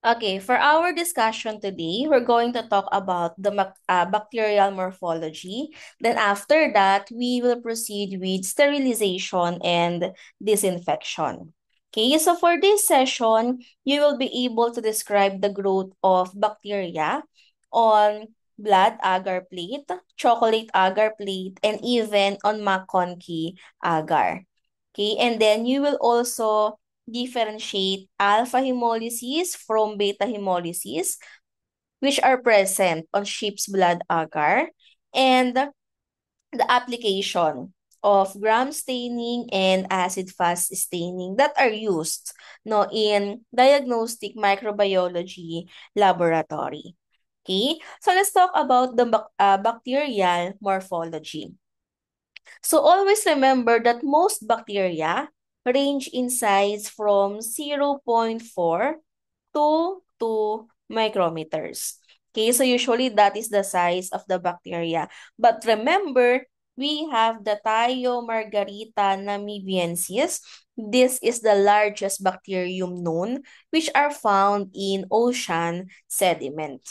Okay, for our discussion today, we're going to talk about the bacterial morphology. Then after that, we will proceed with sterilization and disinfection. Okay, so for this session, you will be able to describe the growth of bacteria on blood agar plate, chocolate agar plate, and even on McConkey agar. Okay, and then you will also differentiate alpha hemolysis from beta hemolysis, which are present on sheep's blood agar, and the application of gram staining and acid fast staining that are used in diagnostic microbiology laboratory. Okay, so let's talk about the bacterial morphology. So always remember that most bacteria range in size from 0.4 to 2 micrometers. Okay, so usually that is the size of the bacteria. But remember, we have the Thiomargarita namibiensis. This is the largest bacterium known, which are found in ocean sediment.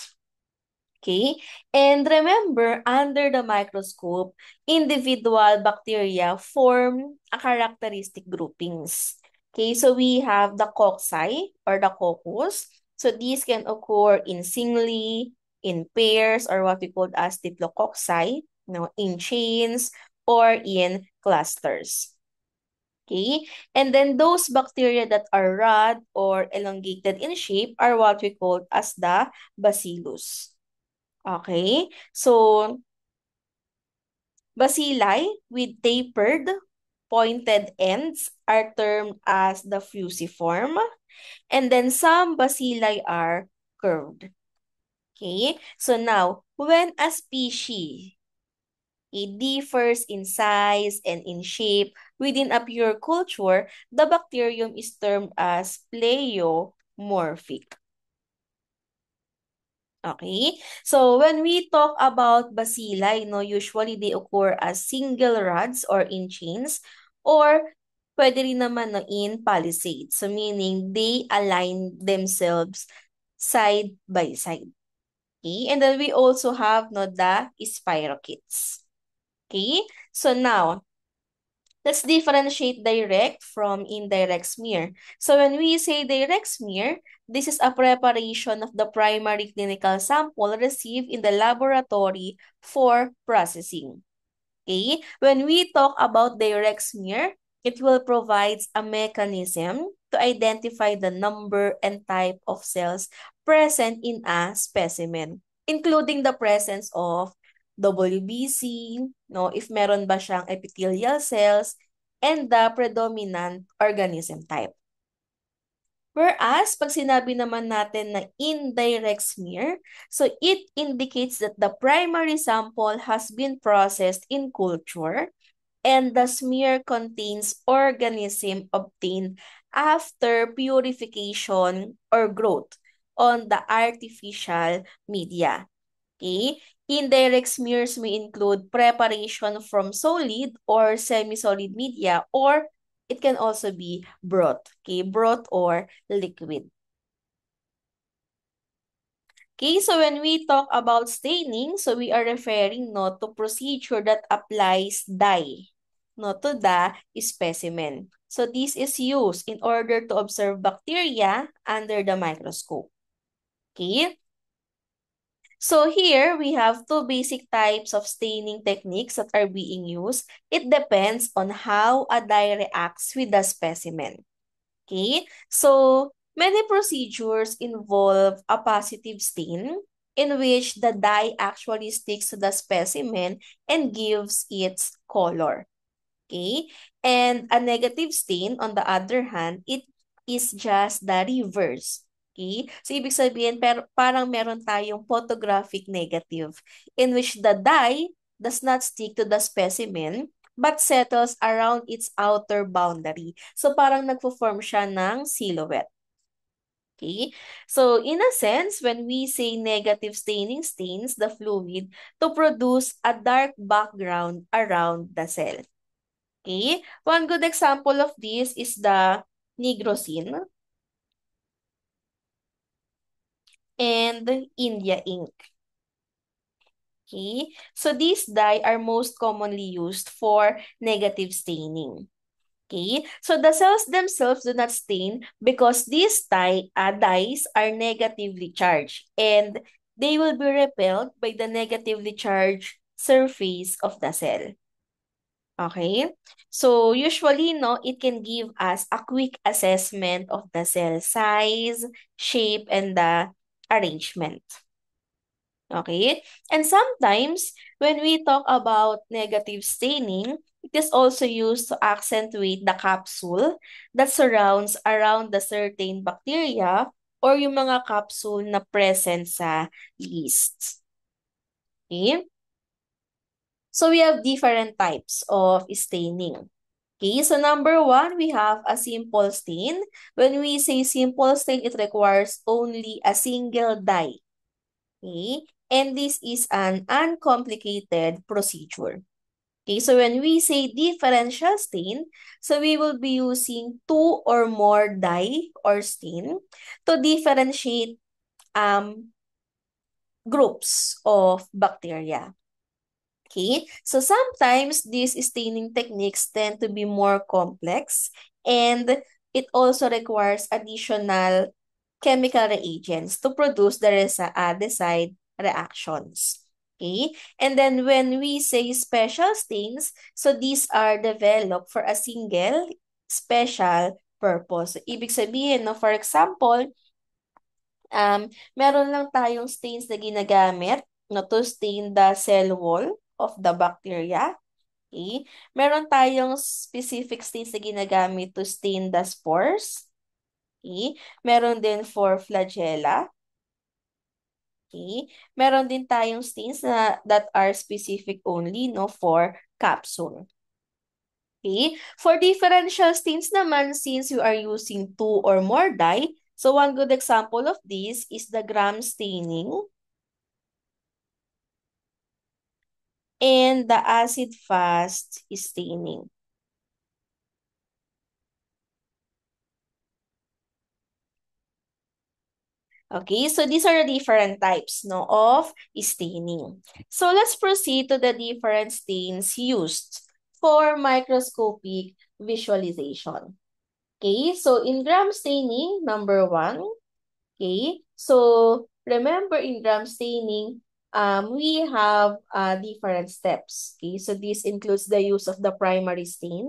Okay? And remember, under the microscope, individual bacteria form a characteristic groupings. Okay, so we have the cocci or the coccus. So these can occur in singly, in pairs, or what we call as diplococci, in chains, or in clusters. Okay, and then those bacteria that are rod or elongated in shape are what we call as the bacillus. Okay, so bacilli with tapered, pointed ends are termed as the fusiform, and then some bacilli are curved. Okay, so now when a species it differs in size and in shape within a pure culture, the bacterium is termed as pleomorphic. Okay, so when we talk about bacilli, usually they occur as single rods or in chains, or pwede rin naman in palisades. So meaning they align themselves side by side. Okay, and then we also have the spirochetes. Okay, so now let's differentiate direct from indirect smear. So when we say direct smear, this is a preparation of the primary clinical sample received in the laboratory for processing. Okay? When we talk about direct smear, it will provide a mechanism to identify the number and type of cells present in a specimen, including the presence of WBC, if meron ba siyang epithelial cells, and the predominant organism type. Whereas, pag sinabi naman natin na indirect smear, so it indicates that the primary sample has been processed in culture and the smear contains organism obtained after purification or growth on the artificial media. Okay? Indirect smears may include preparation from solid or semi-solid media, or it can also be broth. Okay? Broth or liquid. Okay, so when we talk about staining, so we are referring to procedure that applies dye to the specimen. So this is used in order to observe bacteria under the microscope. Okay, so here we have two basic types of staining techniques that are being used. It depends on how a dye reacts with the specimen. Okay, so many procedures involve a positive stain in which the dye actually sticks to the specimen and gives its color. Okay, and a negative stain, on the other hand, it is just the reverse. Okay, so ibig sabihin, parang meron tayong photographic negative in which the dye does not stick to the specimen but settles around its outer boundary. So parang nagpo-form siya ng silhouette. Okay, so in a sense, when we say negative staining stains the fluid to produce a dark background around the cell. Okay, one good example of this is the nigrosin. and India ink. Okay, so these dye are most commonly used for negative staining. Okay, so the cells themselves do not stain because these dyes are negatively charged and they will be repelled by the negatively charged surface of the cell. Okay, so usually, no, it can give us a quick assessment of the cell size, shape, and the arrangement. Okay, and sometimes when we talk about negative staining, it is also used to accentuate the capsule that surrounds around the certain bacteria or yung mga capsule na present sa yeast. Okay? So we have different types of staining. Okay, so number one, we have a simple stain. When we say simple stain, it requires only a single dye. Okay, and this is an uncomplicated procedure. Okay, so when we say differential stain, so we will be using two or more dye or stain to differentiate groups of bacteria. Okay, so sometimes these staining techniques tend to be more complex and it also requires additional chemical reagents to produce the desired reactions. Okay, and then when we say special stains, so these are developed for a single special purpose. So, ibig sabihin, no, for example, meron lang tayong stains na ginagamit no, to stain the cell wall of the bacteria. Okay? Meron tayong specific stains na ginagamit to stain the spores. Okay? Meron din for flagella. Okay? Meron din tayong stains na that are specific only no for capsule. Okay? For differential stains naman, since you are using two or more dye, so one good example of this is the gram staining and the acid-fast staining. Okay, so these are the different types no, of staining. So let's proceed to the different stains used for microscopic visualization. Okay, so in gram staining, number one, okay, so remember in gram staining, we have different steps. Okay, so this includes the use of the primary stain.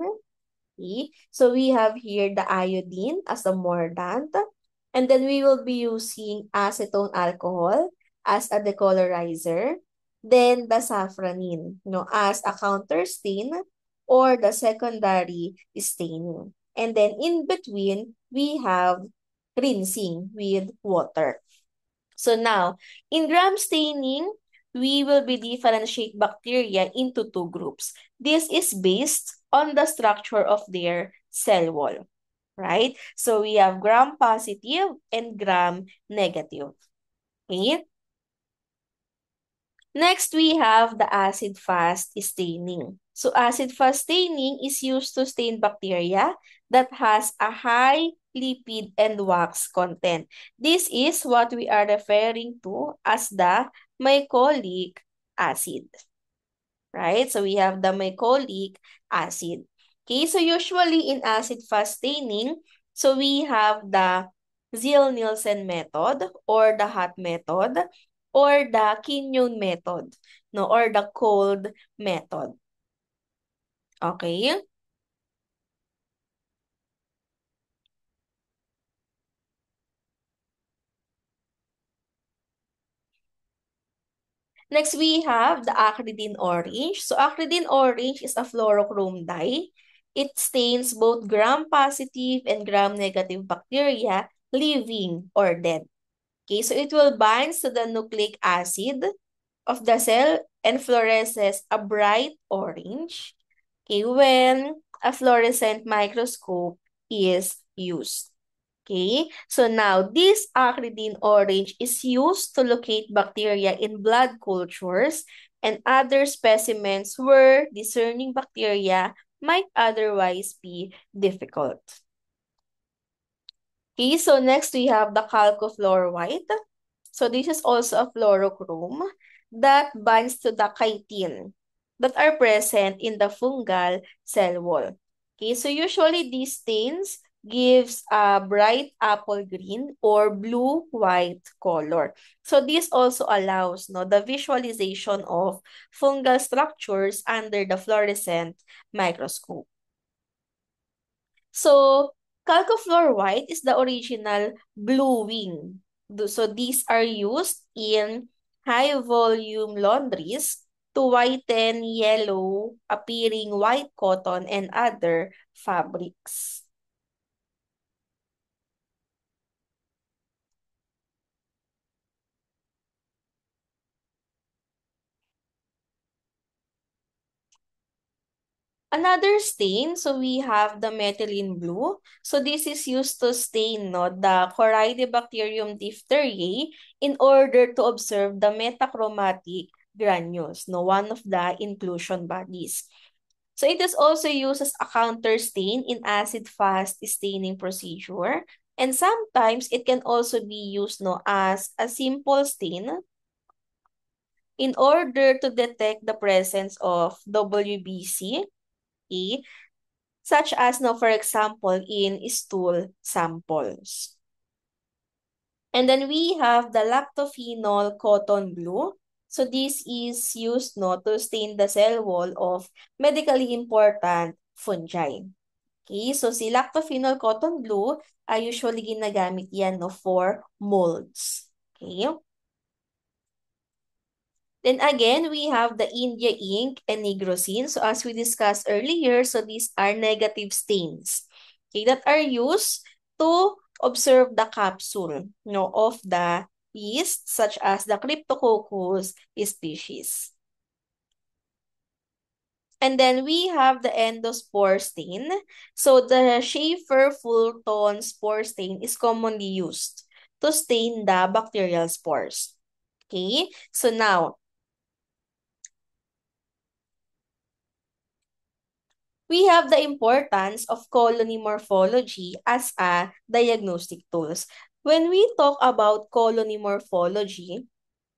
Okay, so we have here the iodine as a mordant. And then we will be using acetone alcohol as a decolorizer. Then the safranin, as a counter stain or the secondary staining. And then in between, we have rinsing with water. So now, in gram staining, we will be differentiate bacteria into two groups. This is based on the structure of their cell wall, right? So we have gram positive and gram negative. Okay? Next, we have the acid-fast staining. So acid-fast staining is used to stain bacteria that has a high lipid and wax content. This is what we are referring to as the mycolic acid. Right? So we have the mycolic acid. Okay, so usually in acid-fast staining, so we have the Ziehl-Neelsen method or the hot method or the Quinone method, no, or the cold method. Okay? Next, we have the acridine orange. So acridine orange is a fluorochrome dye. It stains both gram-positive and gram-negative bacteria, living or dead. Okay, so it will bind to the nucleic acid of the cell and fluoresces a bright orange. Okay, when a fluorescent microscope is used. Okay, so now this acridine orange is used to locate bacteria in blood cultures and other specimens where discerning bacteria might otherwise be difficult. Okay, so next we have the chalcofluor white. So this is also a fluorochrome that binds to the chitin that are present in the fungal cell wall. Okay, so usually these stains gives a bright apple green or blue-white color. So this also allows the visualization of fungal structures under the fluorescent microscope. So, calcofluor white is the original bluing. So, these are used in high volume laundries to whiten yellow appearing white cotton and other fabrics. Another stain, so we have the methylene blue. So this is used to stain the Corynebacterium diphtheriae in order to observe the metachromatic granules, one of the inclusion bodies. So it is also used as a counter stain in acid-fast staining procedure. And sometimes it can also be used as a simple stain in order to detect the presence of WBC, such as for example, in stool samples. And then we have the lactophenol cotton blue. So this is used to stain the cell wall of medically important fungi. Okay, so si lactophenol cotton blue ay usually ginagamit yan for molds. Okay. Then again, we have the India ink and nigrosin. So as we discussed earlier, so these are negative stains, okay, that are used to observe the capsule of the yeast, such as the Cryptococcus species. And then we have the endospore stain. So the Schaefer-Fulton spore stain is commonly used to stain the bacterial spores. Okay, so now, we have the importance of colony morphology as a diagnostic tools. When we talk about colony morphology,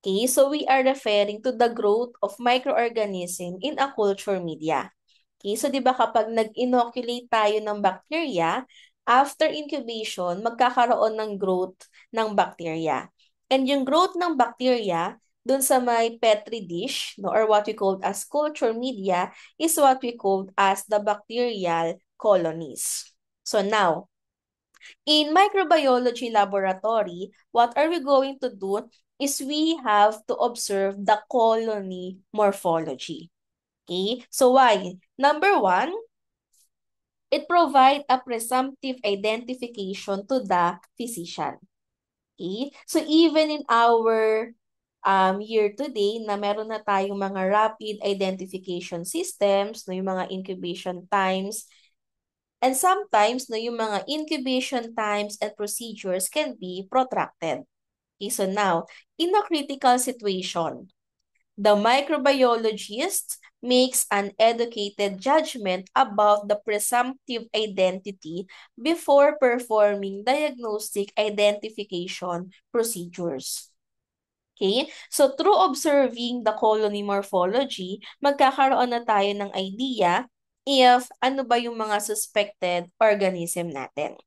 okay, so we are referring to the growth of microorganism in a culture media. Okay, so di ba kapag nag-inoculate tayo ng bacteria, after incubation, magkakaroon ng growth ng bacteria. And yung growth ng bacteria, dun sa may petri dish, or what we call as culture media, is what we call as the bacterial colonies. So now, in microbiology laboratory, what are we going to do is we have to observe the colony morphology. Okay, so why? Number one, it provides a presumptive identification to the physician. Okay, so even in our year today na meron na tayong mga rapid identification systems, yung mga incubation times, and sometimes yung mga incubation times and procedures can be protracted. Okay, so now, in a critical situation, the microbiologist makes an educated judgment about the presumptive identity before performing diagnostic identification procedures. Okay? So through observing the colony morphology, magkakaroon na tayo ng idea if ano ba yung mga suspected organism natin.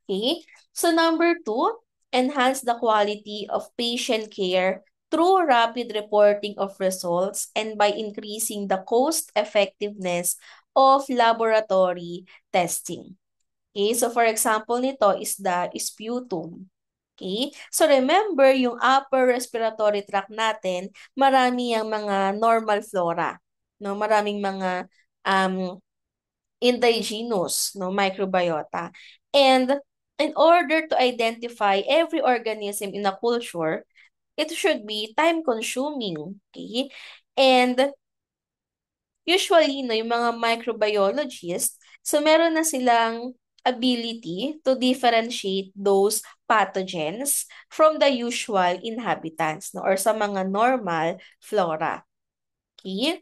Okay? So number two, enhance the quality of patient care through rapid reporting of results and by increasing the cost effectiveness of laboratory testing. Okay, so for example nito is the sputum. Okay, so remember yung upper respiratory tract natin, marami ang mga normal flora, maraming mga indigenous microbiota. And in order to identify every organism in a culture, it should be time consuming. Okay? And usually, yung mga microbiologists, so meron na silang ability to differentiate those pathogens from the usual inhabitants or sa mga normal flora. Okay?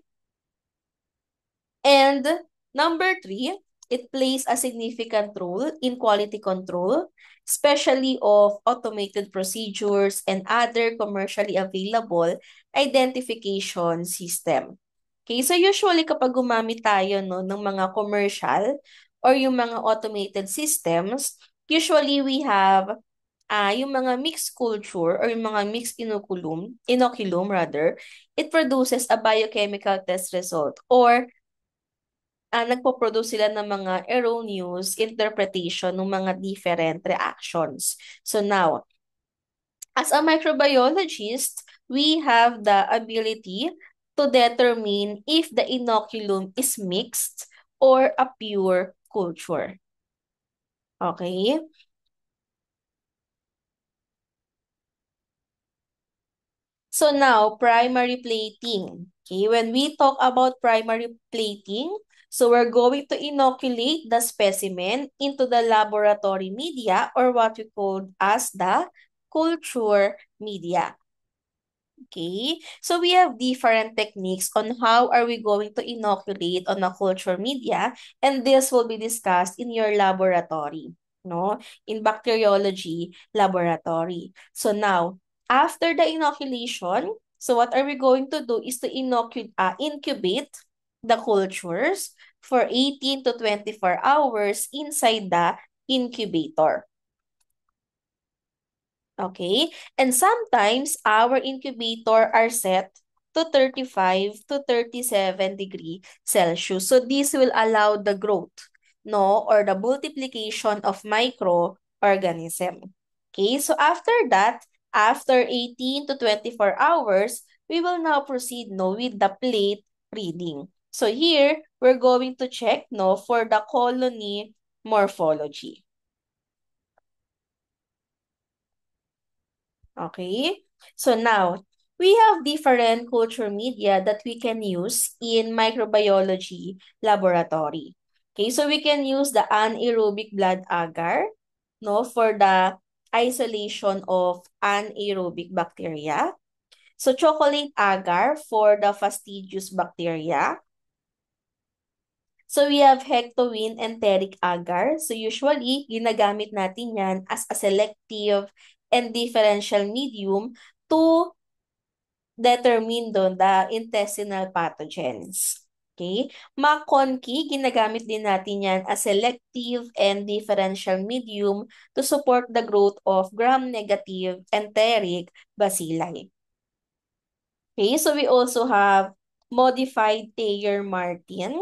And number three, it plays a significant role in quality control, especially of automated procedures and other commercially available identification system. Okay, so usually kapag gumamit tayo no, ng mga commercial or yung mga automated systems, usually we have yung mga mixed culture or yung mga mixed inoculum rather, it produces a biochemical test result or nagpo-produce sila ng mga erroneous interpretation ng mga different reactions. So now, as a microbiologist, we have the ability to determine if the inoculum is mixed or a pure culture. Okay? So now, primary plating. Okay, when we talk about primary plating, so we're going to inoculate the specimen into the laboratory media or what we call as the culture media. Okay, so we have different techniques on how are we going to inoculate on a culture media, and this will be discussed in your laboratory, no? In bacteriology laboratory. So now, after the inoculation, so what are we going to do is to incubate the cultures for 18 to 24 hours inside the incubator. Okay? And sometimes our incubator are set to 35 to 37 degree Celsius. So this will allow the growth, no, or the multiplication of microorganism. Okay? So after that, after 18 to 24 hours, we will now proceed no with the plate reading. So here, we're going to check no for the colony morphology. Okay? So now, we have different culture media that we can use in microbiology laboratory. Okay, so we can use the anaerobic blood agar, no, for the isolation of anaerobic bacteria. So chocolate agar for the fastidious bacteria. So we have hectowin enteric agar. So usually, ginagamit natin yan as a selective and differential medium to determine doon the intestinal pathogens. Okay? McConkey, ginagamit din natin yan as selective and differential medium to support the growth of gram-negative enteric bacilli. Okay, so we also have modified Thayer-Martin.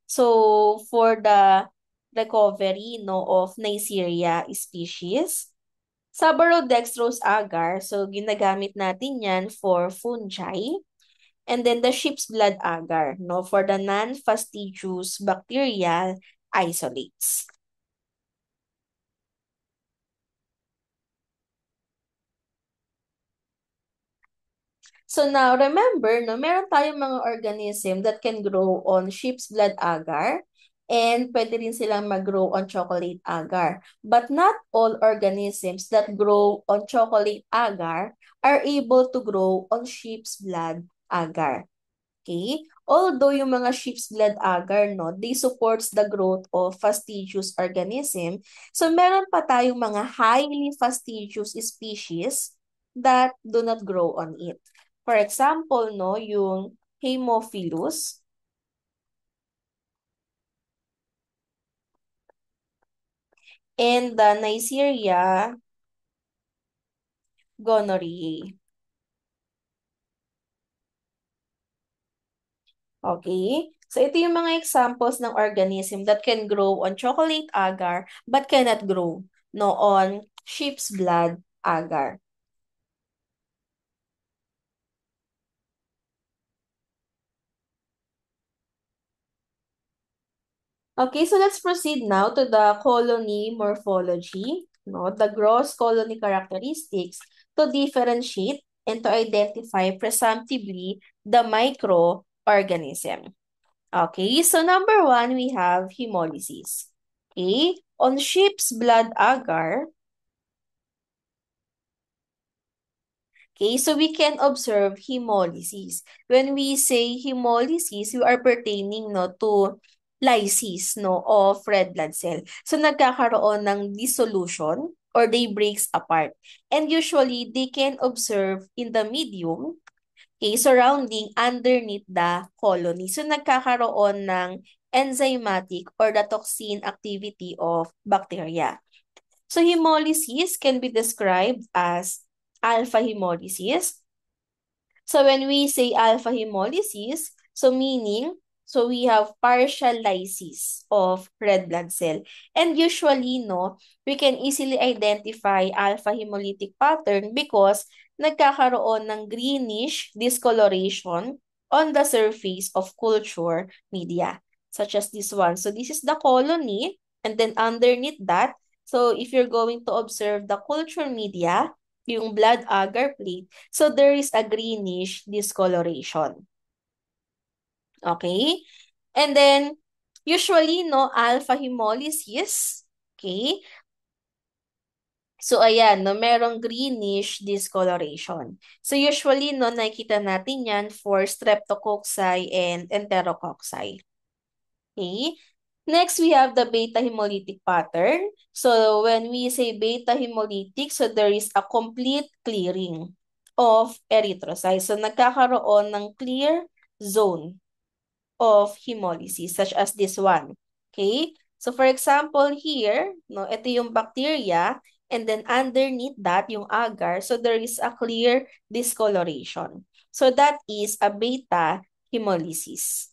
So for the recovery no, of Neisseria species, Saborodextrose agar, so ginagamit natin yan for fungi. And then the sheep's blood agar, no, for the non-fastidious bacterial isolates. So now, remember, no, meron tayong mga organism that can grow on sheep's blood agar and pwede rin silang mag-grow on chocolate agar. But not all organisms that grow on chocolate agar are able to grow on sheep's blood agar. Okay? Although yung mga sheep's blood agar, no, they supports the growth of fastidious organism. So meron pa tayong mga highly fastidious species that do not grow on it. For example, no, yung Haemophilus and the Neisseria gonorrhoeae. Okay? So ito yung mga examples ng organism that can grow on chocolate agar but cannot grow no on sheep's blood agar. Okay, so let's proceed now to the colony morphology, no, the gross colony characteristics to differentiate and to identify presumptively the microorganism. Okay, so number one, we have hemolysis. Okay, on sheep's blood agar, okay, so we can observe hemolysis. When we say hemolysis, we are pertaining no, to lysis, no, of red blood cell. So nagkakaroon ng dissolution or they breaks apart. And usually, they can observe in the medium, okay, surrounding underneath the colony. So nagkakaroon ng enzymatic or the toxin activity of bacteria. So hemolysis can be described as alpha hemolysis. So when we say alpha hemolysis, so meaning, so we have partial lysis of red blood cell. And usually, no, we can easily identify alpha hemolytic pattern because nagkakaroon ng greenish discoloration on the surface of culture media, such as this one. So this is the colony, and then underneath that, so if you're going to observe the culture media, yung blood agar plate, so there is a greenish discoloration. Okay? And then, usually, no, alpha hemolysis, okay? So, ayan, no, merong greenish discoloration. So, usually, no, nakikita natin yan for streptococci and enterococci. Okay? Next, we have the beta hemolytic pattern. So, when we say beta hemolytic, so there is a complete clearing of erythrocytes. So, nagkakaroon ng clear zone of hemolysis, such as this one. Okay? So, for example, here, no, ito yung bacteria, and then underneath that, yung agar, so there is a clear discoloration. So, that is a beta hemolysis.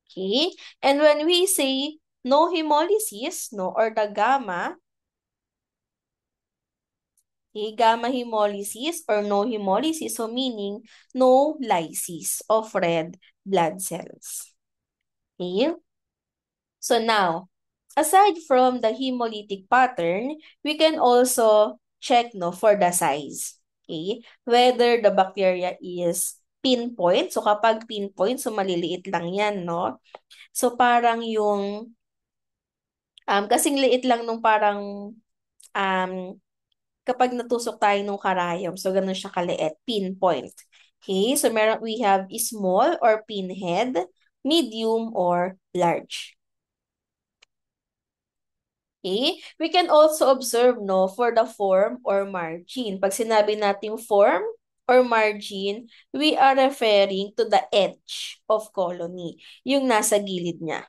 Okay? And when we say no hemolysis, no, or the gamma, okay, gamma hemolysis or no hemolysis, so meaning no lysis of red blood cells. Okay? So now, aside from the hemolytic pattern, we can also check, no, for the size. Okay? Whether the bacteria is pinpoint. So kapag pinpoint, so maliliit lang yan, no? So parang yung kasing liit lang nung parang um, kapag natusok tayo nung karayom. So, ganun siya kaliit. Pinpoint. Okay? So, we have small or pinhead, medium, or large. Okay? We can also observe, no, for the form or margin. Pag sinabi natin form or margin, we are referring to the edge of colony. Yung nasa gilid niya.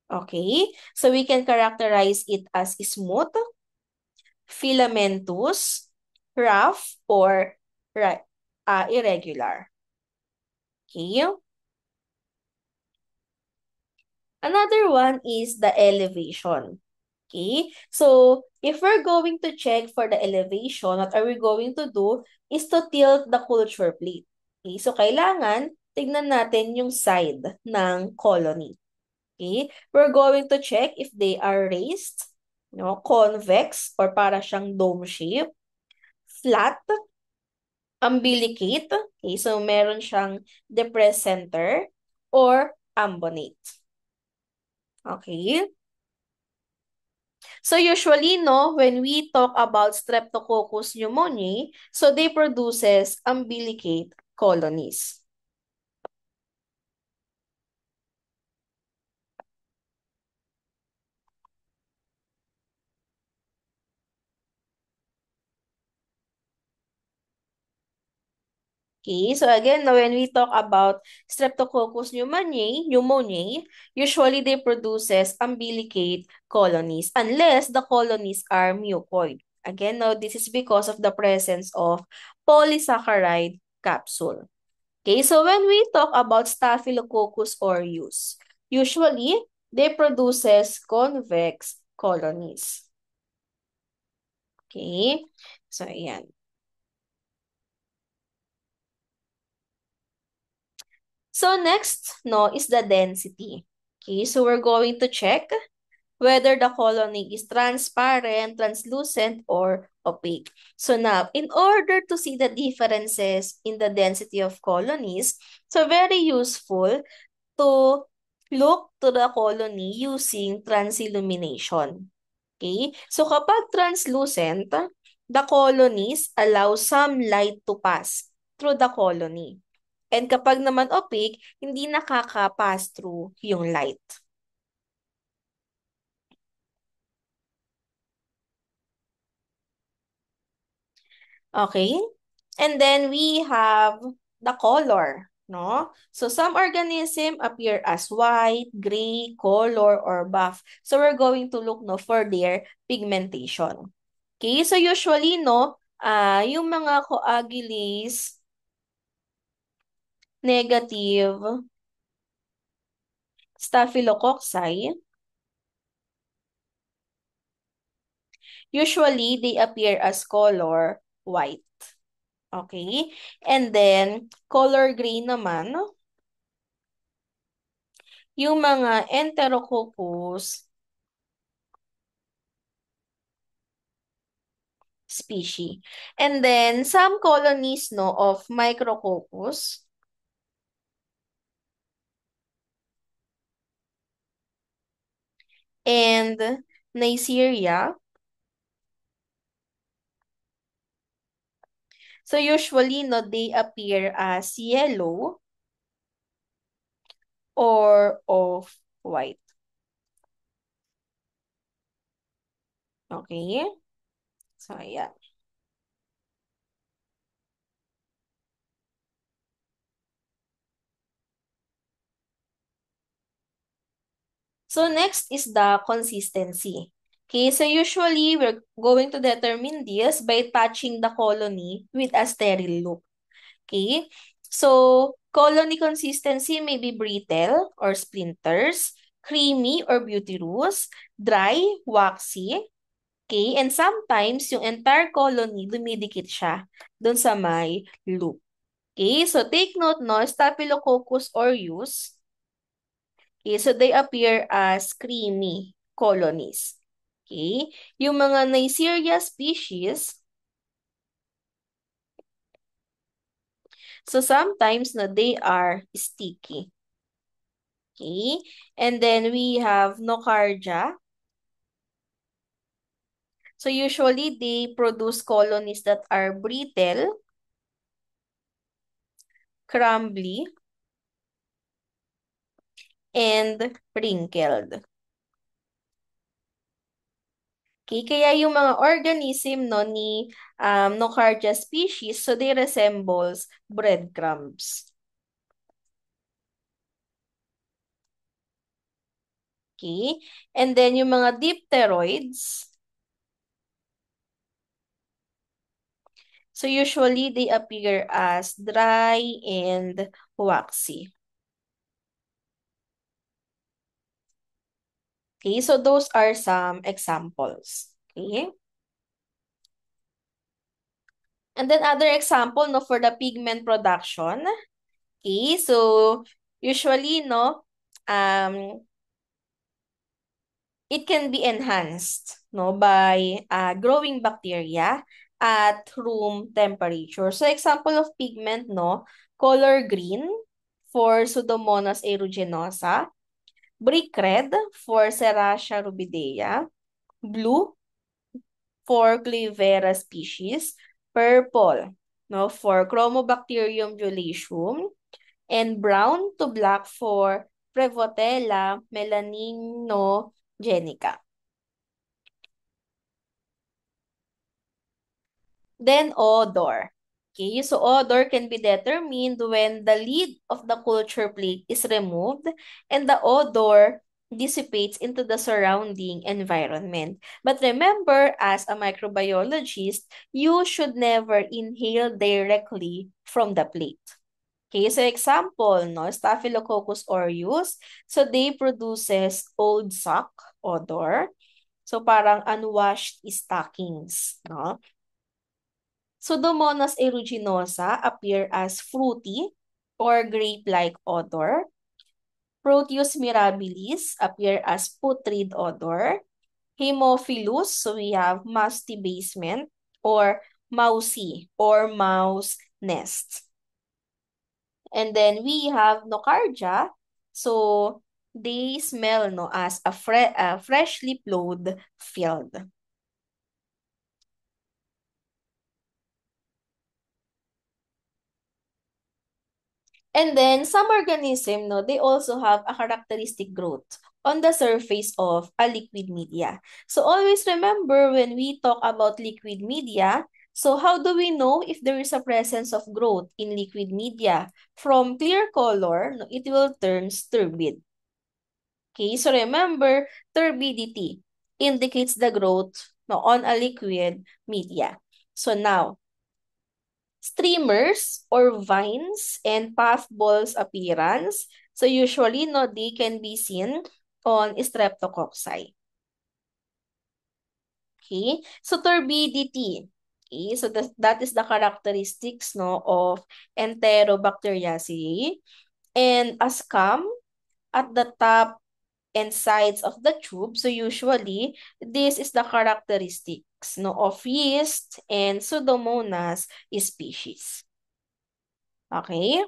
Okay? So, we can characterize it as smooth, filamentous, rough, or irregular. Okay? Another one is the elevation. Okay? So, if we're going to check for the elevation, what are we going to do is to tilt the culture plate. Okay? So, kailangan tignan natin yung side ng colony. Okay? We're going to check if they are raised, no, convex, or para siyang dome shape, flat, umbilicate. Okay, so meron siyang depressed center or ambonate. Okay? So usually, no, when we talk about Streptococcus pneumoniae, so they produces umbilicate colonies. Okay, so again, now when we talk about Streptococcus pneumoniae, usually they produces umbilicate colonies unless the colonies are mucoid. Again, now this is because of the presence of polysaccharide capsule. Okay, so when we talk about Staphylococcus aureus, usually they produces convex colonies. Okay, so ayan. So next, no, is the density. Okay, so we're going to check whether the colony is transparent, translucent, or opaque. So now, in order to see the differences in the density of colonies, so very useful to look to the colony using transillumination. Okay, so kapag translucent, the colonies allow some light to pass through the colony. And kapag naman opaque, hindi nakaka-pass through yung light. Okay? And then we have the color, no? So some organism appear as white, gray, color, or buff. So we're going to look no for their pigmentation. Okay? So usually no, yung mga coagulase negative staphylococci, usually they appear as color white. Okay? And then color gray naman, yung mga Enterococcus species. And then, some colonies no, of Micrococcus and Neisseria. So usually, no, they appear as yellow or of white. Okay? So, yeah. So next is the consistency. Okay, so usually we're going to determine this by touching the colony with a sterile loop. Okay, so colony consistency may be brittle or splinters, creamy or butyrus, dry, waxy. Okay, and sometimes yung entire colony dumidikit siya dun sa may loop. Okay, so take note no, Staphylococcus aureus. Okay, so they appear as creamy colonies. Okay, yung mga Neisseria species, so sometimes no, they are sticky. Okay, and then we have Nocardia. So usually they produce colonies that are brittle, crumbly, and wrinkled. Okay, kaya yung mga organism no, ni Nocardia species, so they resembles breadcrumbs. Okay, and then yung mga dipteroids, so usually they appear as dry and waxy. Okay, so those are some examples. Okay. And then other example no for the pigment production. Okay, so usually no it can be enhanced no by growing bacteria at room temperature. So example of pigment no, color green for Pseudomonas aeruginosa, brick red for Serratia rubidea, blue for Clivera species, purple no for Chromobacterium dulicum, and brown to black for Prevotella melaninogenica. Then odor. Okay, so odor can be determined when the lid of the culture plate is removed and the odor dissipates into the surrounding environment. But remember, as a microbiologist, you should never inhale directly from the plate. Okay, so example, no, Staphylococcus aureus, so they produces old sock odor. So parang unwashed stockings, no? Pseudomonas aeruginosa appear as fruity or grape-like odor. Proteus mirabilis appear as putrid odor. Haemophilus, so we have musty basement or mousy or mouse nest. And then we have nocardia, so they smell no as a freshly plowed field. And then some organism, no, they also have a characteristic growth on the surface of a liquid media. So always remember when we talk about liquid media, so how do we know if there is a presence of growth in liquid media? From clear color, no, it will turn turbid. Okay, so remember, turbidity indicates the growth, no, on a liquid media. So now, streamers or vines and puffballs appearance. So usually, no, they can be seen on streptococci. Okay, so turbidity. Okay, so that is the characteristics, no, of Enterobacteriaceae. And a scum at the top and sides of the tube. So usually, this is the characteristics, no, of yeast and Pseudomonas species. Okay?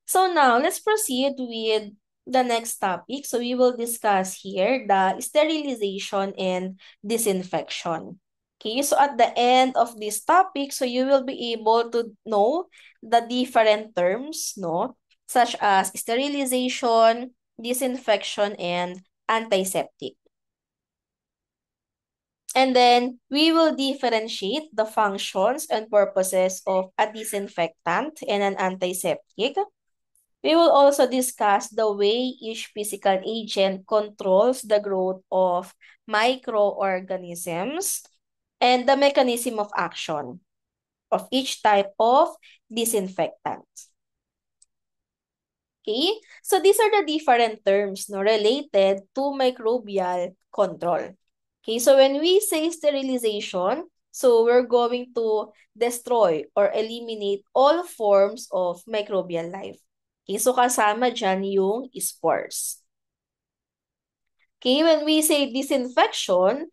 So now, let's proceed with the next topic. So we will discuss here the sterilization and disinfection. Okay, so at the end of this topic, so you will be able to know the different terms, no? Such as sterilization, disinfection, and antiseptic. And then we will differentiate the functions and purposes of a disinfectant and an antiseptic. We will also discuss the way each physical agent controls the growth of microorganisms and the mechanism of action of each type of disinfectant. Okay? So these are the different terms, no, related to microbial control. Okay, so when we say sterilization, so we're going to destroy or eliminate all forms of microbial life. Okay, so kasama dyan yung spores. Okay, when we say disinfection,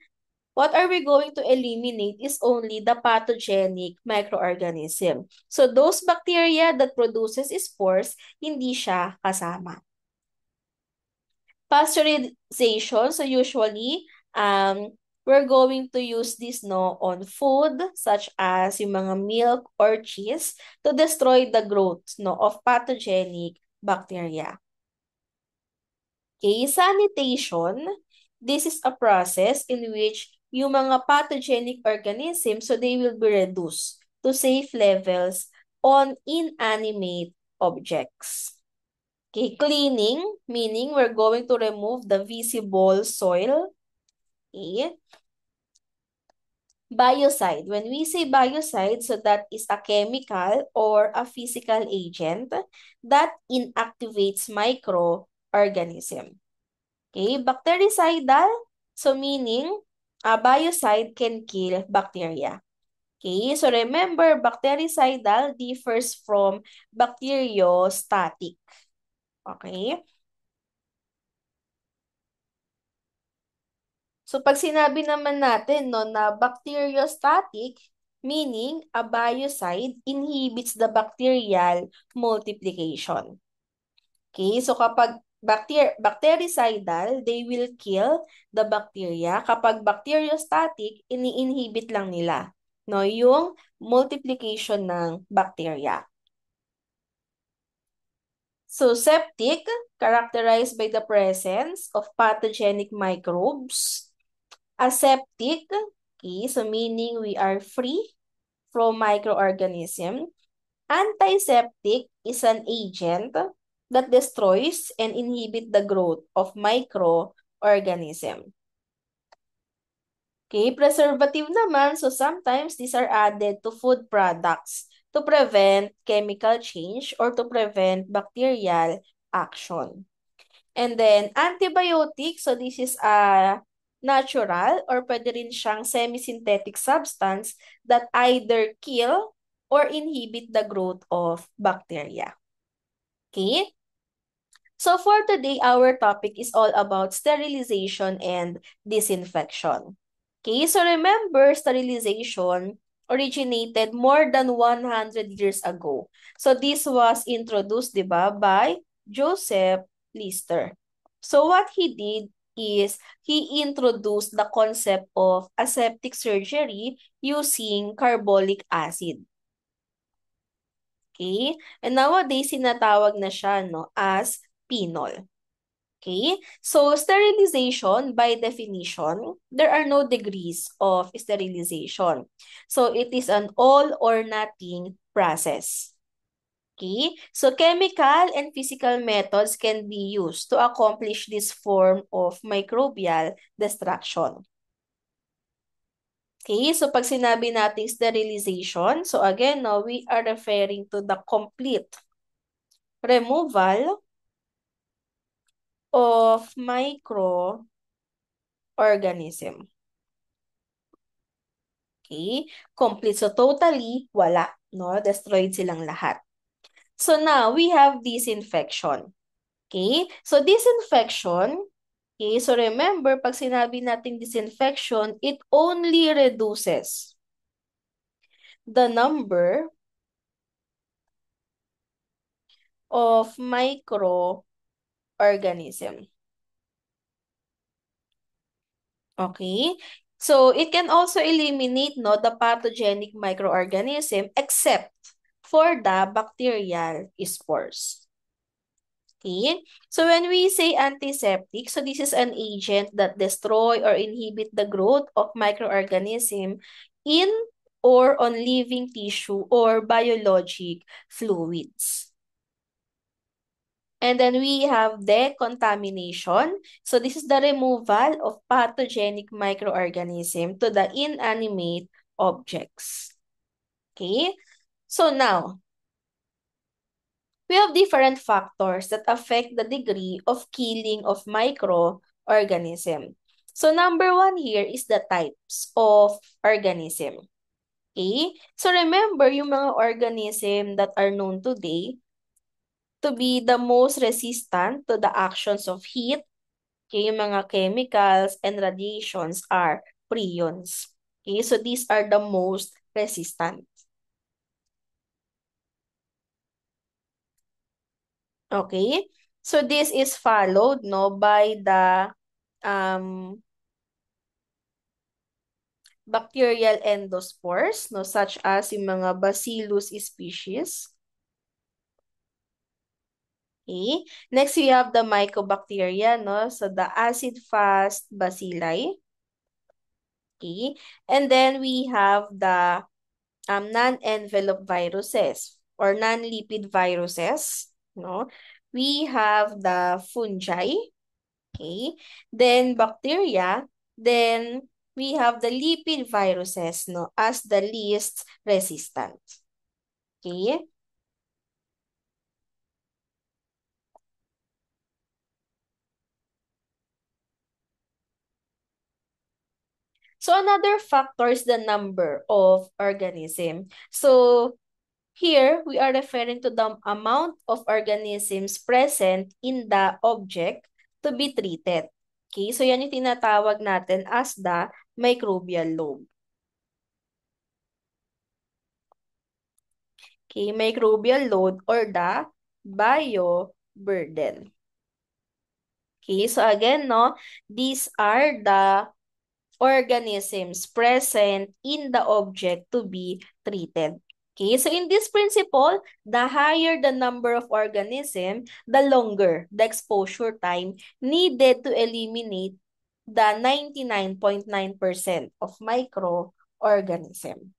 what are we going to eliminate is only the pathogenic microorganism. So those bacteria that produces spores, hindi siya kasama. Pasteurization, so usually, we're going to use this, no, on food such as yung mga milk or cheese to destroy the growth, no, of pathogenic bacteria. Okay, sanitation, this is a process in which yung mga pathogenic organisms, so they will be reduced to safe levels on inanimate objects. Okay, cleaning, meaning we're going to remove the visible soil. Okay. Biocide. When we say biocide, so that is a chemical or a physical agent that inactivates microorganism. Okay, bactericidal, so meaning a biocide can kill bacteria. Okay, so remember, bactericidal differs from bacteriostatic. Okay? So pag sinabi naman natin, no, na bacteriostatic, meaning a biocide inhibits the bacterial multiplication. Okay, so kapag bactericidal, they will kill the bacteria. Kapag bacteriostatic, ini-inhibit lang nila, no, yung multiplication ng bacteria. So septic, characterized by the presence of pathogenic microbes. Aseptic, okay, so meaning we are free from microorganism. Antiseptic is an agent that destroys and inhibit the growth of microorganism. Okay, preservative naman, so sometimes these are added to food products to prevent chemical change or to prevent bacterial action. And then, antibiotic, so this is a natural or pwede rin siyang semi-synthetic substance that either kill or inhibit the growth of bacteria. Okay? So for today, our topic is all about sterilization and disinfection. Okay, so remember, sterilization originated more than 100 years ago. So this was introduced, di ba, by Joseph Lister. So what he did is he introduced the concept of aseptic surgery using carbolic acid. Okay? And nowadays, sinatawag na siya no, as phenol. Okay? So, sterilization, by definition, there are no degrees of sterilization. So, it is an all or nothing process. Okay? So, chemical and physical methods can be used to accomplish this form of microbial destruction. Okay? So, pag sinabi nating sterilization, so again, no, we are referring to the complete removal of microorganism. Okay? Complete. So, totally, wala. No? Destroyed silang lahat. So, now, we have disinfection. Okay? So, disinfection, okay, so remember, pag sinabi natin disinfection, it only reduces the number of microorganism. Okay? So, it can also eliminate no, the pathogenic microorganism except for the bacterial spores. Okay? So, when we say antiseptic, so this is an agent that destroy or inhibit the growth of microorganism in or on living tissue or biologic fluids. And then we have decontamination. So this is the removal of pathogenic microorganism to the inanimate objects. Okay? So now, we have different factors that affect the degree of killing of microorganism. So number one here is the types of organism. Okay? So remember, yung mga organism that are known today to be the most resistant to the actions of heat. Okay, yung mga chemicals and radiations are prions. Okay, so these are the most resistant. Okay, so this is followed no by the bacterial endospores no such as yung mga Bacillus species. Okay, next we have the mycobacteria no, so the acid-fast bacilli. Okay, and then we have the non-enveloped viruses or non-lipid viruses, no? We have the fungi, okay? Then bacteria, then we have the lipid viruses, no, as the least resistant. Okay? So another factor is the number of organism. So here, we are referring to the amount of organisms present in the object to be treated. Okay, so yan yung tinatawag natin as the microbial load. Okay, microbial load or the bioburden. Okay, so again, no, these are the organisms present in the object to be treated. Okay, so in this principle, the higher the number of organisms, the longer the exposure time needed to eliminate the 99.9% of microorganism.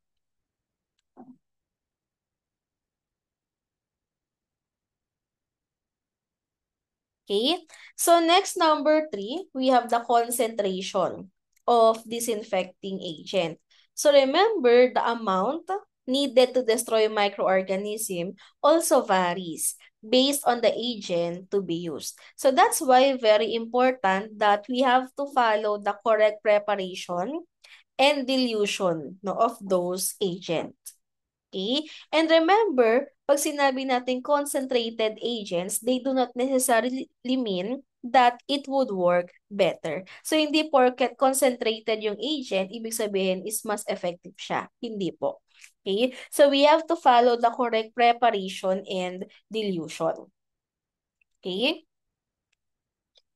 Okay, so next number 3, we have the concentration of disinfecting agent. So remember, the amount needed to destroy microorganism also varies based on the agent to be used. So that's why very important that we have to follow the correct preparation and dilution no, of those agents. Okay? And remember, pag sinabi natin concentrated agents, they do not necessarily mean that it would work better. So, hindi porket concentrated yung agent, ibig sabihin is mas effective siya. Hindi po. Okay? So, we have to follow the correct preparation and dilution. Okay?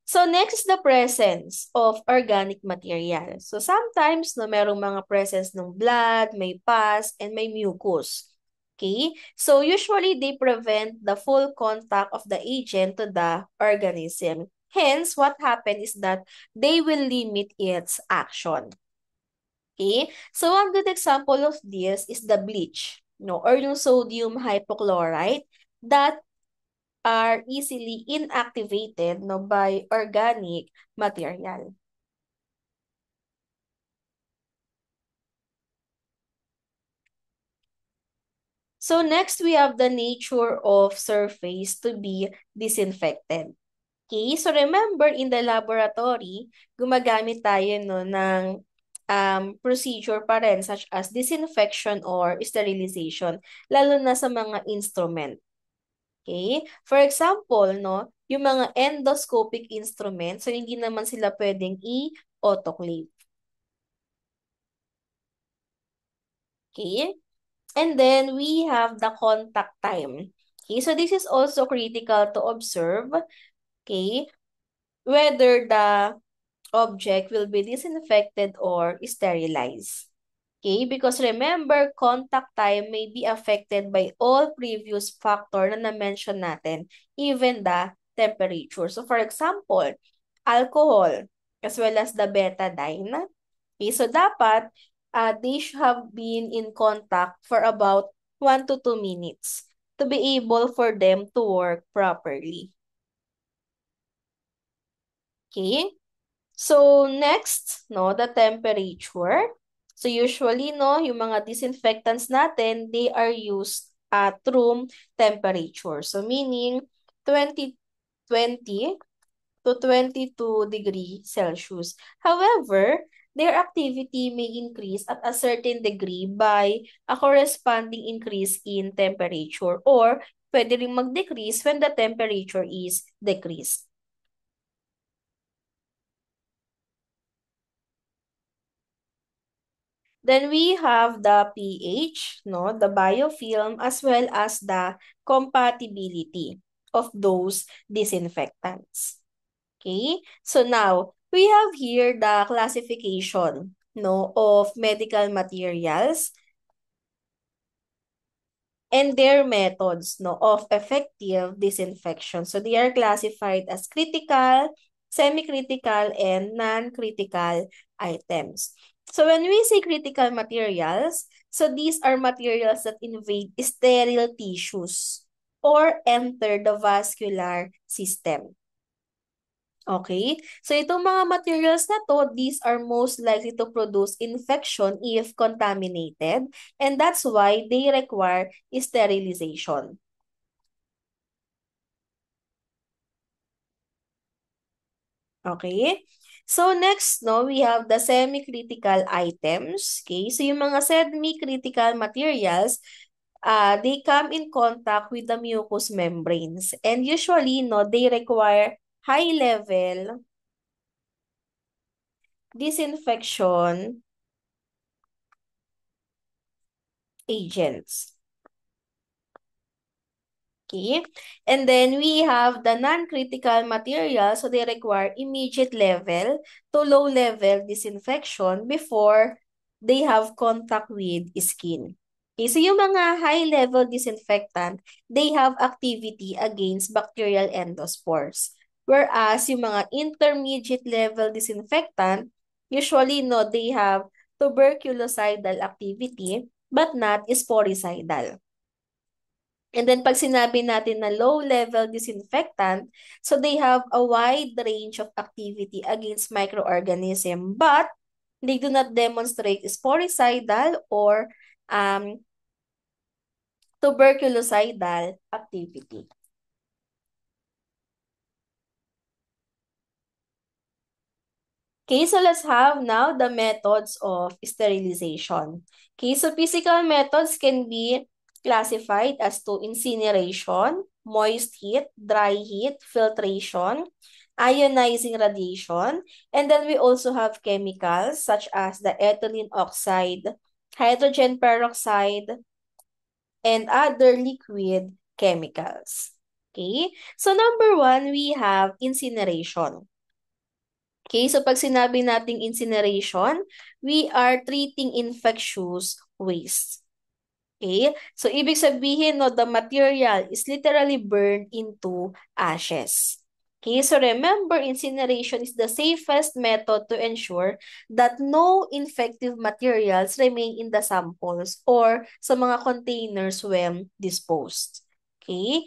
So, next is the presence of organic material. So, sometimes, no, merong mga presence ng blood, may pus, and may mucus. Okay? So usually they prevent the full contact of the agent to the organism. Hence, what happens is that they will limit its action. Okay? So one good example of this is the bleach, no, or yung sodium hypochlorite that are easily inactivated, no, by organic material. So next, we have the nature of surface to be disinfected. Okay, so remember in the laboratory, gumagamit tayo no, ng procedure pa rin such as disinfection or sterilization, lalo na sa mga instrument. Okay? For example, no, yung mga endoscopic instruments, so hindi naman sila pwedeng i-autoclave. Okay? And then we have the contact time. Okay, so this is also critical to observe, okay, whether the object will be disinfected or sterilized. Okay, because remember, contact time may be affected by all previous factor na na-mention natin, even the temperature. So for example, alcohol, as well as the betadine. Okay, so dapat they should have been in contact for about 1 to 2 minutes to be able for them to work properly. Okay? So next, no, the temperature. So usually, no, yung mga disinfectants natin, they are used at room temperature. So meaning 20 to 22 degrees Celsius. However, their activity may increase at a certain degree by a corresponding increase in temperature, or pwede rin mag-decrease when the temperature is decreased. Then we have the pH, no, the biofilm, as well as the compatibility of those disinfectants. Okay? So now, we have here the classification, no, of medical materials and their methods, no, of effective disinfection. So they are classified as critical, semi-critical, and non-critical items. So when we say critical materials, so these are materials that invade sterile tissues or enter the vascular system. Okay? So itong mga materials na to, these are most likely to produce infection if contaminated, and that's why they require sterilization. Okay? So next, no, we have the semi-critical items. Okay? So yung mga semi-critical materials, they come in contact with the mucous membranes, and usually, no, they require high-level disinfection agents. Okay. And then we have the non-critical materials. So they require immediate level to low level disinfection before they have contact with skin. Okay, so yung mga high level disinfectant, they have activity against bacterial endospores. Whereas yung mga intermediate level disinfectant, usually no, they have tuberculocidal activity but not sporicidal. And then pag sinabi natin na low-level disinfectant, so they have a wide range of activity against microorganism, but they do not demonstrate sporicidal or tuberculocidal activity. Okay, so let's have now the methods of sterilization. Okay, so physical methods can be classified as to incineration, moist heat, dry heat, filtration, ionizing radiation, and then we also have chemicals such as the ethylene oxide, hydrogen peroxide, and other liquid chemicals. Okay, so number one, we have incineration. Okay, so pag sinabi nating incineration, we are treating infectious waste. Okay? So, ibig sabihin, no, the material is literally burned into ashes. Okay, so remember, incineration is the safest method to ensure that no infective materials remain in the samples or sa mga containers when disposed. Okay?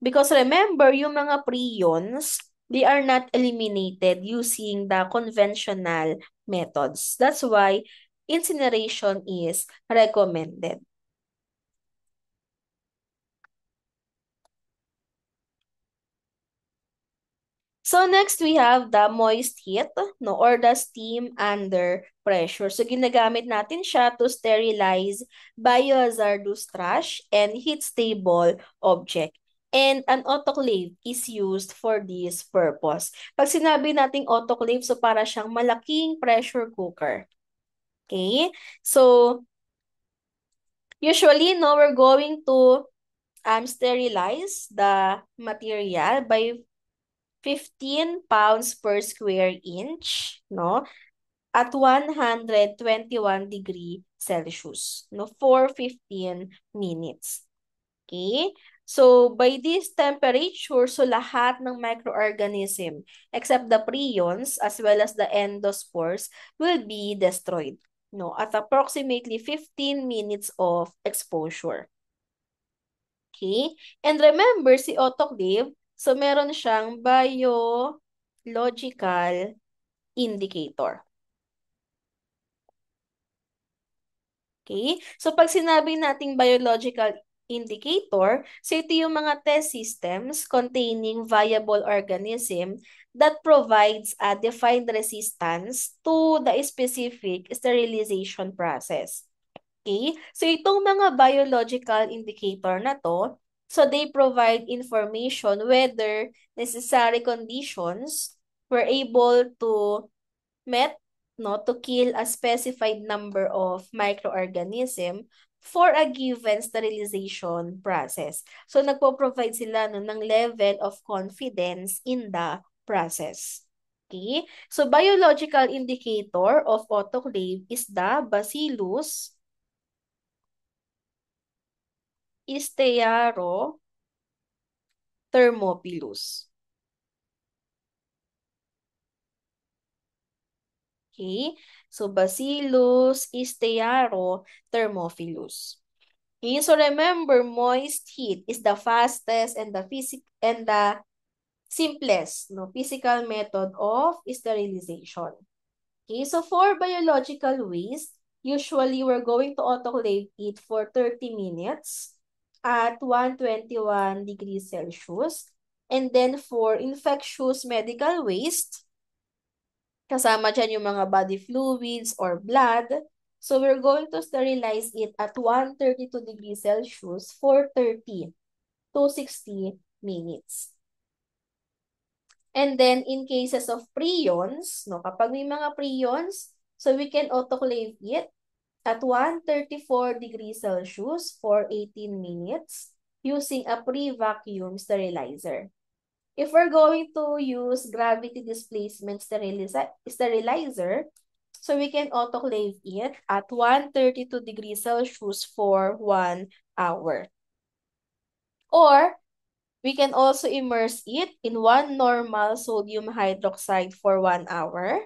Because remember, yung mga prions, they are not eliminated using the conventional methods. That's why incineration is recommended. So next we have the moist heat, no, or the steam under pressure. So ginagamit natin siya to sterilize biohazardous trash and heat stable object. And an autoclave is used for this purpose. Pag sinabi nating autoclave, so para siyang malaking pressure cooker. Okay? So usually, no, we're going to sterilize the material by 15 pounds per square inch, no? At 121 degree Celsius, no? For 15 minutes. Okay? So, by this temperature, so lahat ng microorganism, except the prions, as well as the endospores, will be destroyed, no? At approximately 15 minutes of exposure. Okay? And remember, si autoclave, so meron siyang biological indicator. Okay? So pag sinabi nating biological indicator, so ito yung mga test systems containing viable organism that provides a defined resistance to the specific sterilization process. Okay? So itong mga biological indicator na to, so they provide information whether necessary conditions were able to met, no, to kill a specified number of microorganism for a given sterilization process. So nagpo-provide sila no, ng level of confidence in the process. Okay? So biological indicator of autoclave is the Bacillus Stearo Thermophilus. Okay? So, Bacillus Stearo Thermophilus. Okay, so remember, moist heat is the fastest and the simplest, no, physical method of sterilization. Okay, so for biological waste, usually we're going to autoclave it for 30 minutes at 121 degrees Celsius. And then for infectious medical waste, kasama dyan yung mga body fluids or blood, so we're going to sterilize it at 132 degrees Celsius for 30 to 60 minutes. And then, in cases of prions, no, kapag may mga prions, so we can autoclave it at 134 degrees Celsius for 18 minutes using a pre-vacuum sterilizer. If we're going to use gravity displacement sterilizer, so we can autoclave it at 132 degrees Celsius for 1 hour. Or, we can also immerse it in 1 normal sodium hydroxide for 1 hour.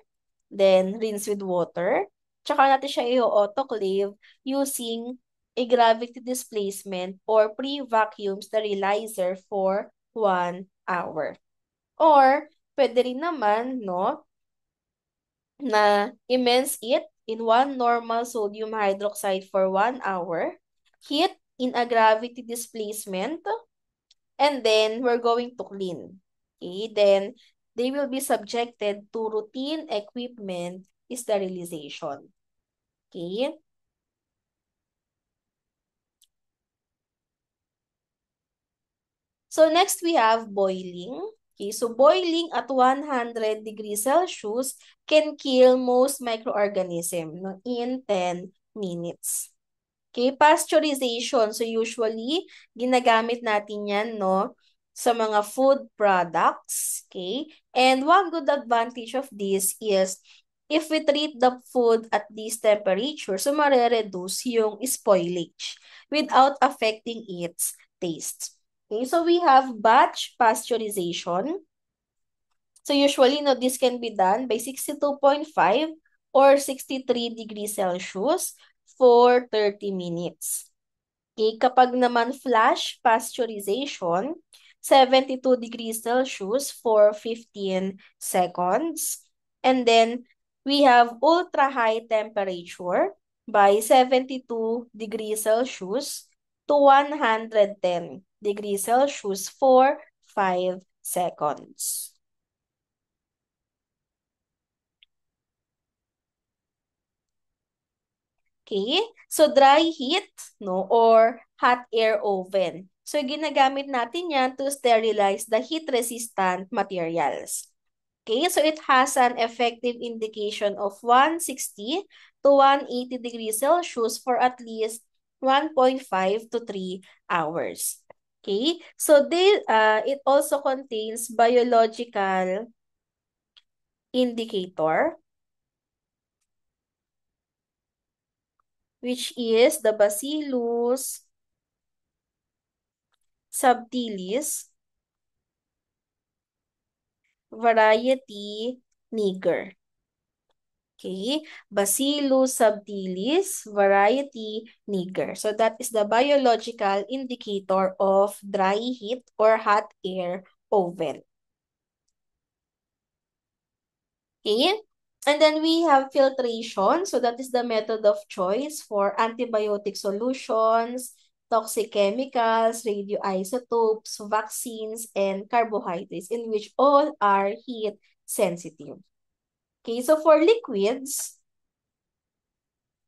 Then, rinse with water. Tsaka natin siya i-autoclave using a gravity displacement or pre-vacuum sterilizer for 1 hour. Or, pwede rin naman, no, na immerse it in 1 normal sodium hydroxide for 1 hour, heat in a gravity displacement, and then we're going to clean. Okay, then they will be subjected to routine equipment sterilization. Okay. So next we have boiling. Okay, so boiling at 100 degrees Celsius can kill most microorganism no, in 10 minutes. Okay, pasteurization. So usually, ginagamit natin yan, no, sa mga food products. Okay? And one good advantage of this is if we treat the food at this temperature, so marereduce yung spoilage without affecting its taste. Okay, so we have batch pasteurization. So usually, no, this can be done by 62.5 or 63 degrees Celsius for 30 minutes. Okay, kapag naman flash pasteurization, 72 degrees Celsius for 15 seconds. And then we have ultra high temperature by 72 degrees Celsius to 110 degrees Celsius for 5 seconds. Okay? So, dry heat, no, or hot air oven. So, ginagamit natin yan to sterilize the heat-resistant materials. Okay? So, it has an effective indication of 160 to 180 degrees Celsius for at least 1.5 to 3 hours. Okay? So, it also contains biological indicator, which is the Bacillus subtilis variety niger. Okay, Bacillus subtilis variety niger. So that is the biological indicator of dry heat or hot air oven. Okay, and then we have filtration. So that is the method of choice for antibiotic solutions, toxic chemicals, radioisotopes, vaccines, and carbohydrates, in which all are heat sensitive. Okay, so for liquids,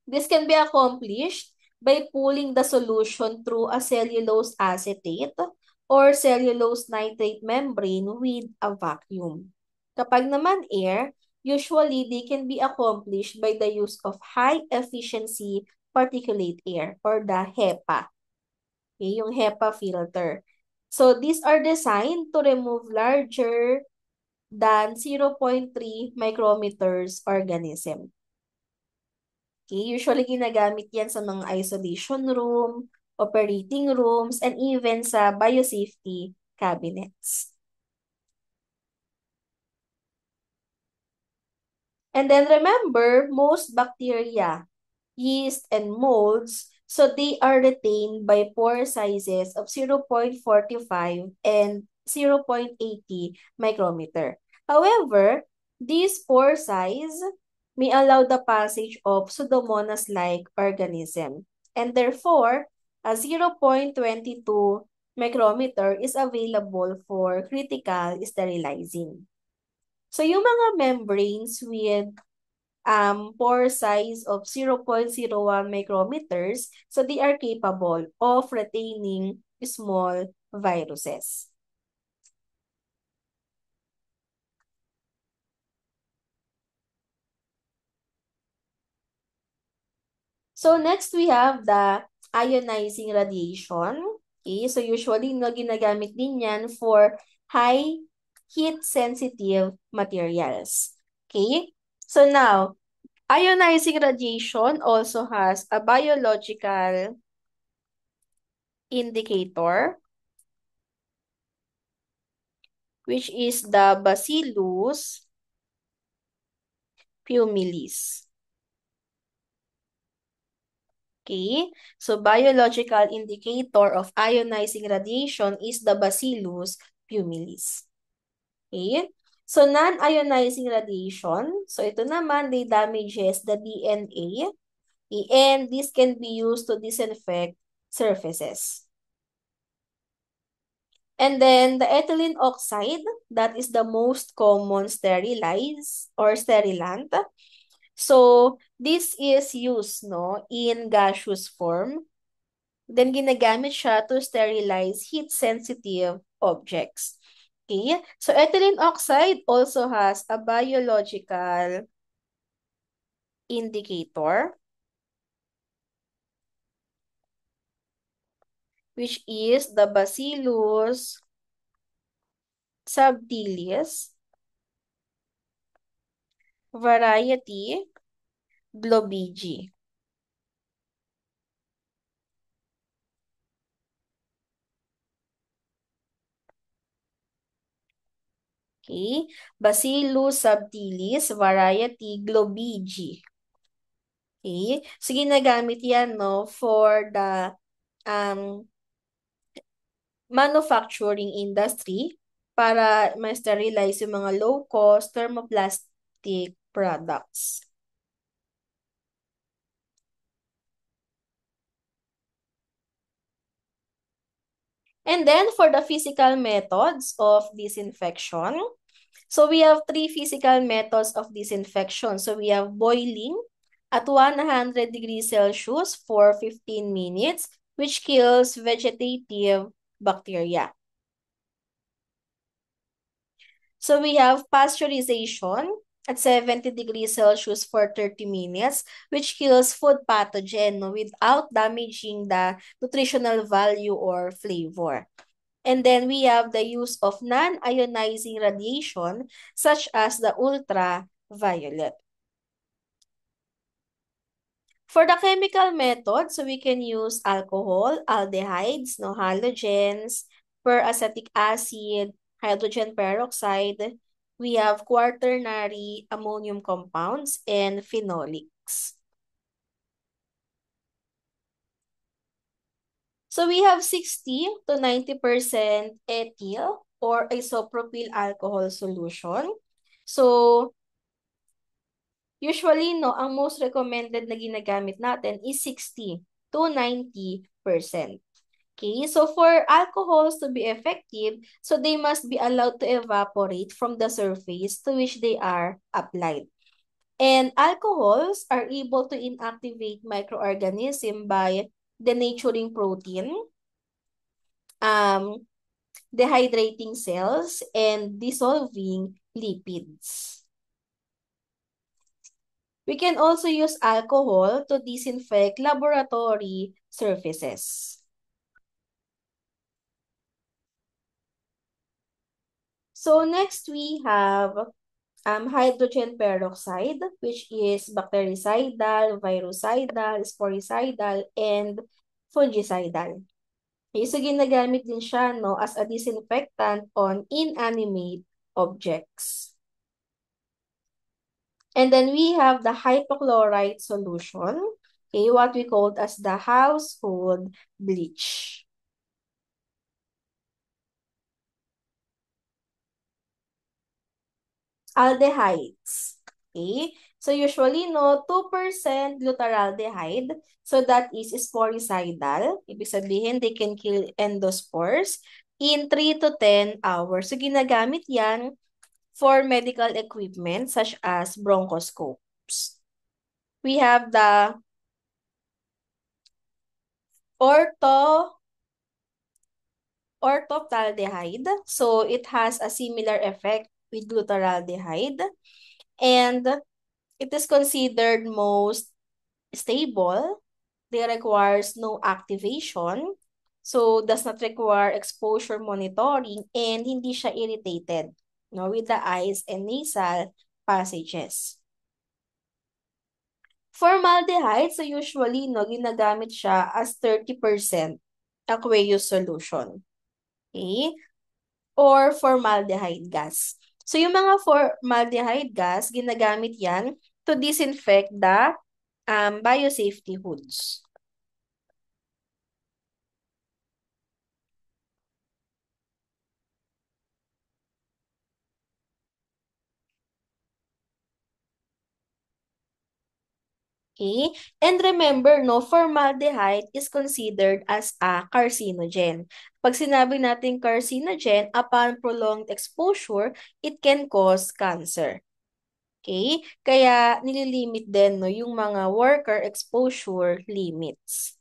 this can be accomplished by pulling the solution through a cellulose acetate or cellulose nitrate membrane with a vacuum. Kapag naman air, usually they can be accomplished by the use of high efficiency particulate air or the HEPA. Okay, yung HEPA filter. So these are designed to remove larger than 0.3 micrometers organism. Okay, usually ginagamit yan sa mga isolation room, operating rooms, and even sa biosafety cabinets. And then remember, most bacteria, yeast, and molds, so they are retained by pore sizes of 0.45 and 0.80 micrometer. However, this pore size may allow the passage of Pseudomonas-like organism, and therefore, a 0.22 micrometer is available for critical sterilizing. So yung mga membranes with pore size of 0.01 micrometers, so they are capable of retaining small viruses. So next we have the ionizing radiation. Okay, so usually no, ginagamit din yan for high heat sensitive materials. Okay, so now ionizing radiation also has a biological indicator, which is the Bacillus pumilis. Okay, so biological indicator of ionizing radiation is the Bacillus pumilis. Okay, so non-ionizing radiation, so ito naman, they damages the DNA, and this can be used to disinfect surfaces. And then the ethylene oxide, that is the most common sterilize or sterilant. So this is used no in gaseous form. Then ginagamit siya to sterilize heat sensitive objects. Okay? So ethylene oxide also has a biological indicator, which is the Bacillus subtilis Variety Globigi. Okay? Bacillus subtilis, variety Globigi. Okay? So, ginagamit yan, no, for the um, manufacturing industry para ma-sterilize yung mga low-cost thermoplastic products. And then, for the physical methods of disinfection, so we have three physical methods of disinfection. So we have boiling at 100 degrees Celsius for 15 minutes, which kills vegetative bacteria. So we have pasteurization at 70 degrees Celsius for 30 minutes, which kills food pathogen without damaging the nutritional value or flavor. And then we have the use of non-ionizing radiation such as the ultraviolet. For the chemical method, so we can use alcohol, aldehydes, no halogens, peracetic acid, hydrogen peroxide. We have quaternary ammonium compounds and phenolics. So we have 60 to 90% ethyl or isopropyl alcohol solution. So usually, no, ang most recommended na ginagamit natin is 60 to 90%. Okay, so for alcohols to be effective, so they must be allowed to evaporate from the surface to which they are applied. And alcohols are able to inactivate microorganism by denaturing protein, um, dehydrating cells, and dissolving lipids. We can also use alcohol to disinfect laboratory surfaces. So next we have hydrogen peroxide, which is bactericidal, virucidal, sporicidal, and fungicidal. Okay, so ginagamit din siya no, as a disinfectant on inanimate objects. And then we have the hypochlorite solution, okay, what we called as the household bleach. Aldehydes. Okay? So usually, no, 2% glutaraldehyde. So that is sporicidal. Ibig sabihin, they can kill endospores in 3 to 10 hours. So ginagamit yan for medical equipment such as bronchoscopes. We have the ortho orthoptaldehyde. So it has a similar effect with glutaraldehyde. And it is considered most stable. They requires no activation. So does not require exposure monitoring and hindi siya irritated no, with the eyes and nasal passages. Formaldehyde, so usually no, ginagamit siya as 30% aqueous solution. Okay? Or formaldehyde gas. So yung mga formaldehyde gas, ginagamit yan to disinfect the biosafety hoods. Okay? And remember, no, formaldehyde is considered as a carcinogen. Pag sinabi natin carcinogen, upon prolonged exposure, it can cause cancer. Okay? Kaya nililimit din no, yung mga worker exposure limits.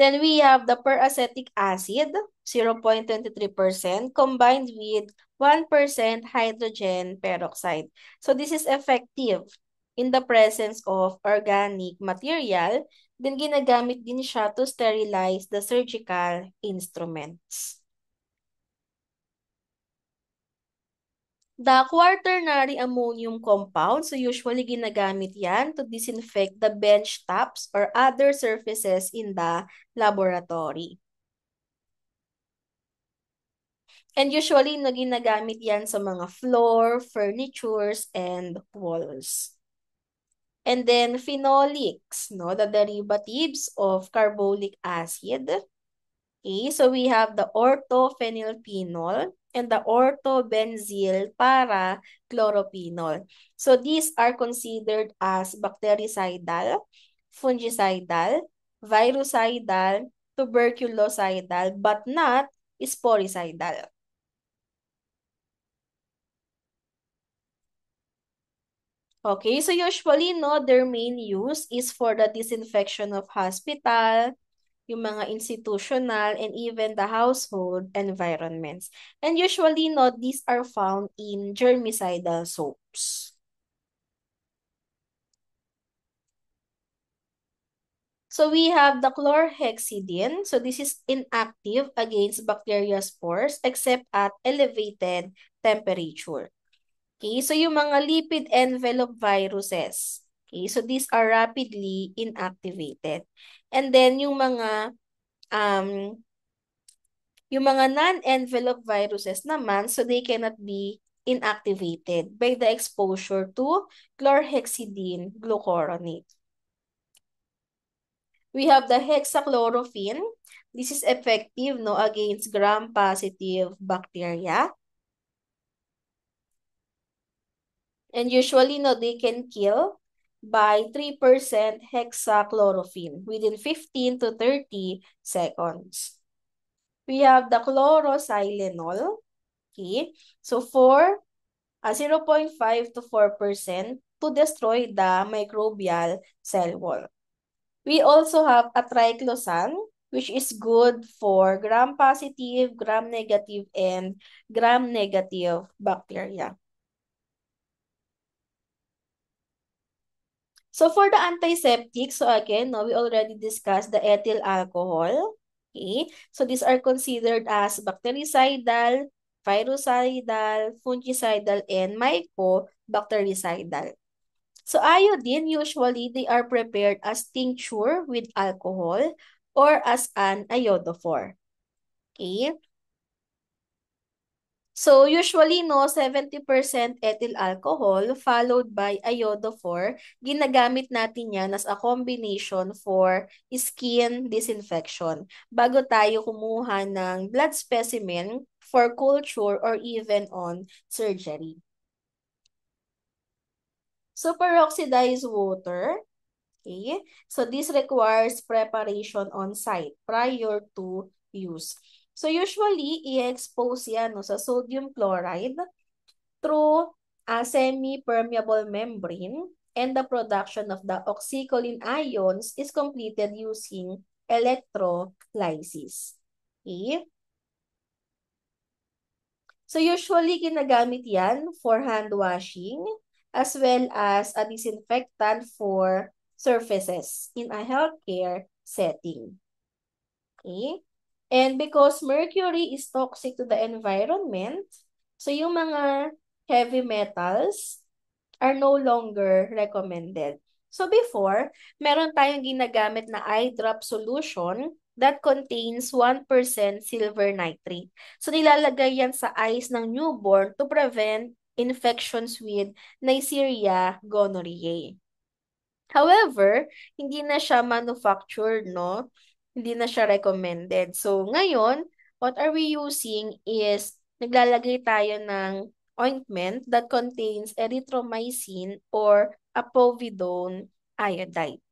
Then we have the peracetic acid, 0.23%, combined with 1% hydrogen peroxide. So this is effective in the presence of organic material. Then ginagamit din siya to sterilize the surgical instruments. The quaternary ammonium compound, so usually ginagamit yan to disinfect the bench tops or other surfaces in the laboratory. And usually, ginagamit yan sa mga floor, furnitures, and walls. And then phenolics, no, the derivatives of carbolic acid. Okay, so we have the orthophenylphenol and the orthobenzyl para chlorophenol. So these are considered as bactericidal, fungicidal, virucidal, tuberculocidal, but not sporicidal. Okay, so usually, no, their main use is for the disinfection of hospital, yung mga institutional, and even the household environments. And usually, no, these are found in germicidal soaps. So we have the chlorhexidine. So this is inactive against bacteria spores except at elevated temperature. Okay, so yung mga lipid envelope viruses. Okay, so these are rapidly inactivated. And then um yung mga non-envelope viruses naman, so they cannot be inactivated by the exposure to chlorhexidine glucuronate. We have the hexachlorophene. This is effective, no, against gram-positive bacteria. And usually, no, they can kill by 3% hexachlorophene within 15 to 30 seconds. We have the chlorosylenol. Okay. So for 0.5 to 4% to destroy the microbial cell wall. We also have a triclosan, which is good for gram-positive, gram-negative, and gram-negative bacteria. So for the antiseptic, so again, no, we already discussed the ethyl alcohol. Okay, so these are considered as bactericidal, virucidal, fungicidal, and mycobactericidal. So iodine, usually they are prepared as tincture with alcohol or as an iodophore. Okay? So usually, no, 70% ethyl alcohol followed by iodophore. Ginagamit natin yan as a combination for skin disinfection bago tayo kumuha ng blood specimen for culture or even on surgery. So peroxidized water. Okay? So this requires preparation on site prior to use. So usually, i-expose yan, no, sa sodium chloride through a semi-permeable membrane, and the production of the oxycolin ions is completed using electrolysis. Okay? So usually ginagamit yan for hand washing as well as a disinfectant for surfaces in a healthcare setting. Okay? And because mercury is toxic to the environment, so yung mga heavy metals are no longer recommended. So before, meron tayong ginagamit na eye drop solution that contains 1% silver nitrate. So nilalagay yan sa eyes ng newborn to prevent infections with Neisseria gonorrhoeae. However, hindi na siya manufactured, no? Hindi na siya recommended. So ngayon, what are we using is naglalagay tayo ng ointment that contains erythromycin or apovidone iodide.